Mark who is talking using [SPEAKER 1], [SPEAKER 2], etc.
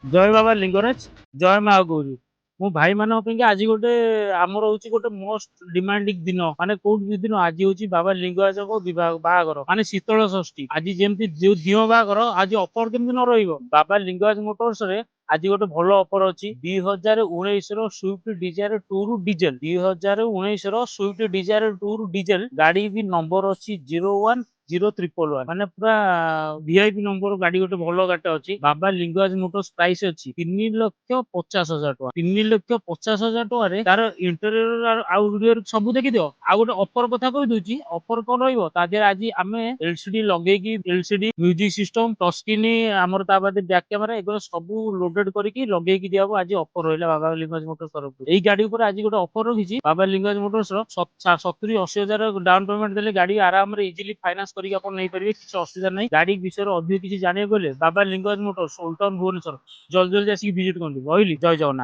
[SPEAKER 1] ଜୟ ବାବା ଲିଙ୍ଗରାଜ, ଜୟ ମା ଗୌରୀ। ମୁଁ ଭାଇମାନଙ୍କ ପାଇଁକା ଆଜି ଗୋଟେ ଆମର ହଉଛି ଗୋଟେ ମୋଷ୍ଟ ଡିମାଣ୍ଡିଂ ଦିନ, ମାନେ କୋଉଠି ଦିନ ଆଜି ହଉଛି ବାବା ଲିଙ୍ଗରାଜଙ୍କ ବିବାହ ବାହାଘର, ମାନେ ଶୀତଳ ଷଷ୍ଠୀ। ଆଜି ଯେମିତି ଯୋଉ ଦିଅ ବାହାଘର, ଆଜି ଅଫର କେମିତି ନ ରହିବ। ବାବା ଲିଙ୍ଗରାଜ ମୋଟରସ ରେ ଆଜି ଗୋଟେ ଭଲ ଅଫର ଅଛି। 2019 ର ସୁଇଫ୍ଟ ଡିଜାୟାର ଟୁର ଡିଜେଲ, 2019 ର ସୁଇଫ୍ଟ ଡିଜାୟାର ଟୁର ଡିଜେଲ ଗାଡି ବି ନମ୍ବର ଅଛି 010111, ମାନେ ପୁରା ଭିଆଇପି ନମ୍ବର ଗାଡି, ଗୋଟେ ଭଲ ଗାଡିଟା ଅଛି। ବାବା ଲିଙ୍ଗରାଜ ମୋଟର୍ସ ପ୍ରାଇସ୍ ଅଛି 3,50,000 ଟଙ୍କା। 3,50,000 ଟଙ୍କାରେ ତାର ଇଣ୍ଟେରିୟର ଆଉ ରିୟର ସବୁ ଦେଖିଦିଅ। ଆଉ ଗୋଟେ ଅଫର କଥା କହିଦଉଛି, ଅଫର କଣ ରହିବ ତା ଦେହରେ। ଆଜି ଆମେ ଏଲସିଡି ଲଗେଇକି, LCD music system, touch screen, ଆମର ତା ବାଦେ ବ୍ୟାକ୍ କ୍ୟାମେରା, ଏଗୁলো ସବୁ ଲୋଡେଡ କରିକି ଲଗେଇକି ଦିଆହବ। ଆଜି ଅଫର ରହିଲା ବାବା ଲିଙ୍ଗରାଜ ମୋଟର୍ସ ତରଫରୁ। ଏଇ ଗାଡି ଉପରେ ଆଜି ଗୋଟେ ଅଫର ରଖିଛି ବାବା ଲିଙ୍ଗରାଜ ମୋଟର୍ସ ର। 70-80 ହଜାର ଡାଉନ ପେମେଣ୍ଟ ଦେଲେ ଗାଡି ଆରାମରେ ଇଜିଲି ଫାଇନାନ୍ସ କରିକି ଆପଣ ନେଇପାରିବେ, କିଛି ଅସୁବିଧା ନାହିଁ। ଗାଡି ବିଷୟରେ ଅଧିକ କିଛି ଜାଣିବାକୁ ହେଲେ ବାବା Lingaraj motors, old town, Bhubaneswar, ଜଲ୍ଦି ଜଲ୍ଦି ଆସିକି ଭିଜିଟ କରନ୍ତୁ। ରହିଲି, ଜୟ ଜଗନ୍ନାଥ।